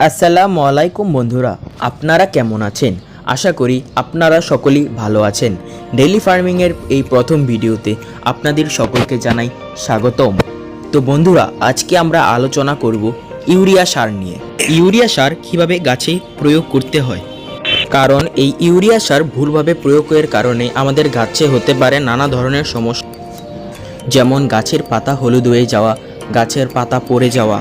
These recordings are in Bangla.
আসসালামু আলাইকুম বন্ধুরা, আপনারা কেমন আছেন? আশা করি আপনারা সকলেই ভালো আছেন। ডেইলি ফার্মিংয়ের এই প্রথম ভিডিওতে আপনাদের সকলকে জানাই স্বাগতম। তো বন্ধুরা, আজকে আমরা আলোচনা করব ইউরিয়া সার নিয়ে। ইউরিয়া সার কিভাবে গাছে প্রয়োগ করতে হয়, কারণ এই ইউরিয়া সার ভুলভাবে প্রয়োগের কারণে আমাদের গাছে হতে পারে নানা ধরনের সমস্যা, যেমন গাছের পাতা হলুদ হয়ে যাওয়া, গাছের পাতা পড়ে যাওয়া।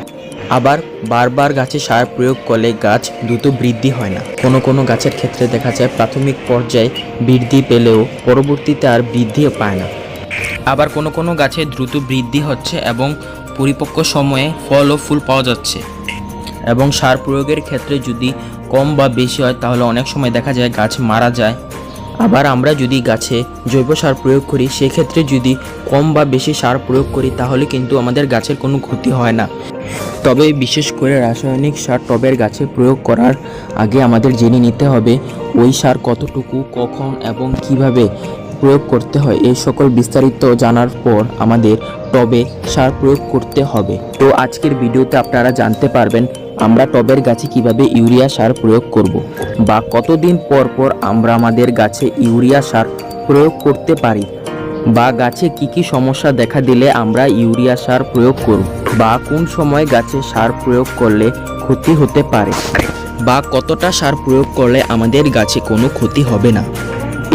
আবার বারবার গাছে সার প্রয়োগ করলে গাছ দ্রুত বৃদ্ধি হয় না। কোনো গাছের ক্ষেত্রে দেখা যায় প্রাথমিক পর্যায়ে বৃদ্ধি পেলেও পরবর্তীতে আর বৃদ্ধিও পায় না। আবার কোনো গাছে দ্রুত বৃদ্ধি হচ্ছে এবং পরিপক্ক সময়ে ফল ও ফুল পাওয়া যাচ্ছে। এবং সার প্রয়োগের ক্ষেত্রে যদি কম বা বেশি হয় তাহলে অনেক সময় দেখা যায় গাছ মারা যায়। আবার আমরা যদি গাছে জৈব সার প্রয়োগ করি, সেক্ষেত্রে যদি কম বা বেশি সার প্রয়োগ করি তাহলে কিন্তু আমাদের গাছের কোনো ক্ষতি হয় না। তবে বিশেষ করে রাসায়নিক সার টবের গাছে প্রয়োগ করার আগে আমাদের জেনে নিতে হবে ওই সার কতটুকু, কখন এবং কিভাবে প্রয়োগ করতে হয়। এই সকল বিস্তারিত জানার পর আমাদের টবে সার প্রয়োগ করতে হবে। তো আজকের ভিডিওতে আপনারা জানতে পারবেন আমরা টবের গাছে কিভাবে ইউরিয়া সার প্রয়োগ করব, বা কতদিন পর পর আমরা আমাদের গাছে ইউরিয়া সার প্রয়োগ করতে পারি, বা গাছে কি সমস্যা দেখা দিলে আমরা ইউরিয়া সার প্রয়োগ করব, বা কোন সময় গাছে সার প্রয়োগ করলে ক্ষতি হতে পারে, বা কতটা সার প্রয়োগ করলে আমাদের গাছে কোনো ক্ষতি হবে না।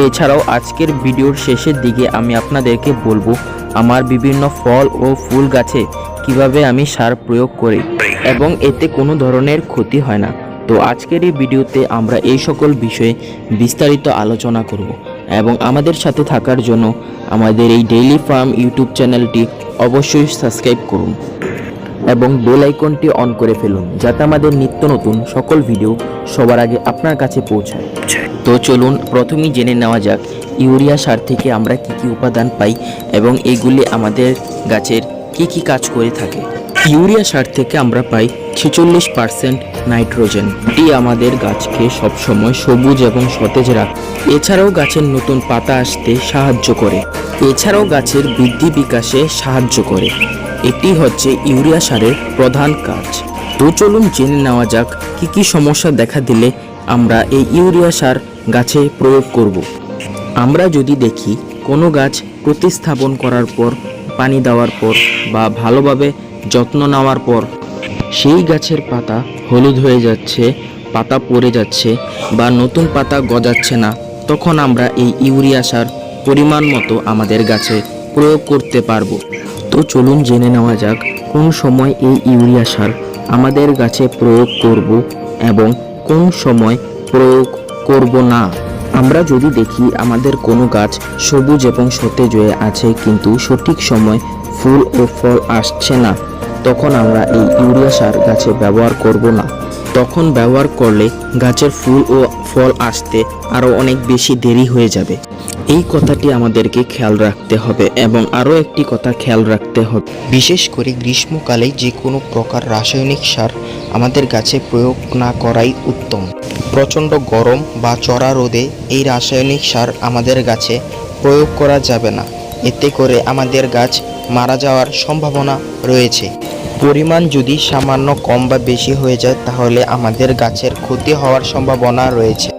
এছাড়াও আজকের ভিডিওর শেষের দিকে আমি আপনাদেরকে বলবো আমার বিভিন্ন ফল ও ফুল গাছে কিভাবে আমি সার প্রয়োগ করি এবং এতে কোনো ধরনের ক্ষতি হয় না। তো আজকের এই ভিডিওতে আমরা এই সকল বিষয়ে বিস্তারিত আলোচনা করব এবং আমাদের সাথে থাকার জন্য আমাদের এই ডেইলি ফার্ম ইউটিউব চ্যানেলটি অবশ্যই সাবস্ক্রাইব করুন এবং বেল আইকনটি অন করে ফেলুন, যাতে আমাদের নিত্য নতুন সকল ভিডিও সবার আগে আপনার কাছে পৌঁছায়। তো চলুন প্রথমেই জেনে নেওয়া যাক ইউরিয়া সার থেকে আমরা কি উপাদান পাই এবং এগুলি আমাদের গাছের কি কাজ করে থাকে। ইউরিয়া সার থেকে আমরা পাই 46% নাইট্রোজেন। এটি আমাদের গাছকে সবসময় সবুজ এবং সতেজ রাখে। এছাড়াও গাছের নতুন পাতা আসতে সাহায্য করে। এছাড়াও গাছের বৃদ্ধি বিকাশে সাহায্য করে। এটি হচ্ছে ইউরিয়া সারের প্রধান কাজ। তো চলুন জেনে নেওয়া যাক কি সমস্যা দেখা দিলে আমরা এই ইউরিয়া সার গাছে প্রয়োগ করব। আমরা যদি দেখি কোনো গাছ প্রতিস্থাপন করার পর, পানি দেওয়ার পর বা ভালোভাবে যত্ন নেওয়ার পর সেই গাছের পাতা হলুদ হয়ে যাচ্ছে, পাতা পড়ে যাচ্ছে বা নতুন পাতা গজাচ্ছে না, তখন আমরা এই ইউরিয়া সার পরিমাণ মতো আমাদের গাছে প্রয়োগ করতে পারবো। তো চলুন জেনে নেওয়া যাক কোন সময় এই ইউরিয়া সার আমাদের গাছে প্রয়োগ করব এবং কোন সময় প্রয়োগ করব না। আমরা যদি দেখি আমাদের কোনো গাছ সবুজ এবং সতেজ হয়ে আছে কিন্তু সঠিক সময় ফুল ও ফল আসছে না, তখন আমরা এই ইউরিয়া সার গাছে ব্যবহার করব না। তখন ব্যবহার করলে গাছের ফুল ও ফল আসতে আরও অনেক বেশি দেরি হয়ে যাবে। এই কথাটি আমাদেরকে খেয়াল রাখতে হবে। এবং আরও একটি কথা খেয়াল রাখতে হবে, বিশেষ করে গ্রীষ্মকালে যে কোনো প্রকার রাসায়নিক সার আমাদের গাছে প্রয়োগ না করাই উত্তম। প্রচণ্ড গরম বা চড়া রোদে এই রাসায়নিক সার আমাদের গাছে প্রয়োগ করা যাবে না, এতে করে আমাদের গাছ মারা যাওয়ার সম্ভাবনা রয়েছে। পরিমাণ যদি সামান্য কম বা বেশি হয়ে যায় তাহলে আমাদের গাছের ক্ষতি হওয়ার সম্ভাবনা রয়েছে।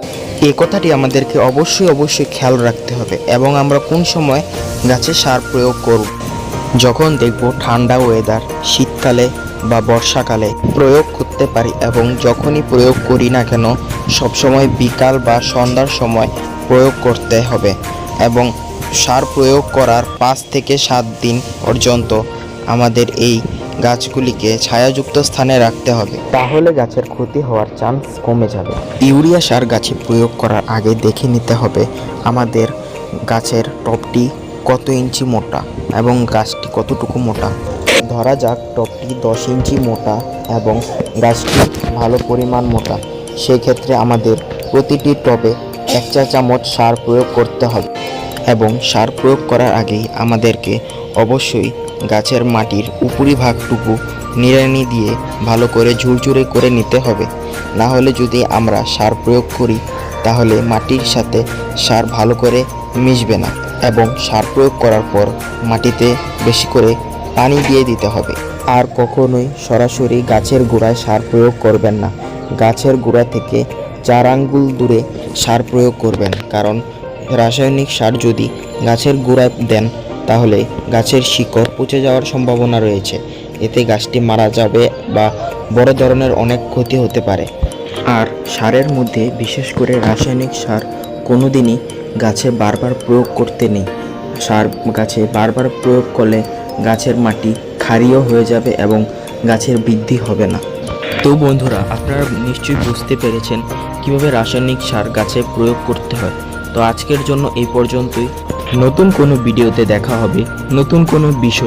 এই কথাটি আমাদেরকে অবশ্যই খেয়াল রাখতে হবে। এবং আমরা কোন সময় গাছে সার প্রয়োগ করব, যখন দেখব ঠান্ডা ওয়েদার, শীতকালে বা বর্ষাকালে প্রয়োগ করতে পারি। এবং যখনই প্রয়োগ করি না কেন সবসময় বিকাল বা সন্ধ্যার সময় প্রয়োগ করতে হবে। এবং সার প্রয়োগ করার 5 থেকে 7 দিন পর্যন্ত আমাদের এই গাছগুলিকে ছায়াযুক্ত স্থানে রাখতে হবে, তাহলে গাছের ক্ষতি হওয়ার চান্স কমে যাবে। ইউরিয়া সার গাছে প্রয়োগ করার আগে দেখে নিতে হবে আমাদের গাছের টবটি কত ইঞ্চি মোটা এবং গাছটি কতটুকু মোটা। ধরা যাক টবটি 10 ইঞ্চি মোটা এবং গাছটি ভালো পরিমাণ মোটা, সেক্ষেত্রে আমাদের প্রতিটি টবে 1 চা চামচ সার প্রয়োগ করতে হবে। এবং সার প্রয়োগ করার আগেই আমাদেরকে অবশ্যই গাছের মাটির উপরিভাগটুকু নিড়ানি দিয়ে ভালো করে ঝুরঝুরে করে নিতে হবে। না হলে যদি আমরা সার প্রয়োগ করি তাহলে মাটির সাথে সার ভালো করে মিশবে না। এবং সার প্রয়োগ করার পর মাটিতে বেশি করে পানি দিয়ে দিতে হবে। আর কখনোই সরাসরি গাছের গোড়ায় সার প্রয়োগ করবেন না, গাছের গোড়া থেকে 4 আঙ্গুল দূরে সার প্রয়োগ করবেন, কারণ রাসায়নিক সার যদি গাছের গোড়ায় দেন তাহলে গাছের শিকড় পচে যাওয়ার সম্ভাবনা রয়েছে। এতে গাছটি মারা যাবে বা বড় ধরনের অনেক ক্ষতি হতে পারে। আর সারের মধ্যে বিশেষ করে রাসায়নিক সার কোনোদিনই গাছে বারবার প্রয়োগ করতে নেই। সার গাছে বারবার প্রয়োগ করলে গাছের মাটি ক্ষারীয় হয়ে যাবে এবং গাছের বৃদ্ধি হবে না। তো বন্ধুরা, আপনারা নিশ্চয়ই বুঝতে পেরেছেন কিভাবে রাসায়নিক সার গাছে প্রয়োগ করতে হয়। তো আজকের জন্য এই পর্যন্তই। নতুন কোনো ভিডিওতে দেখা হবে নতুন কোনো বিষয়।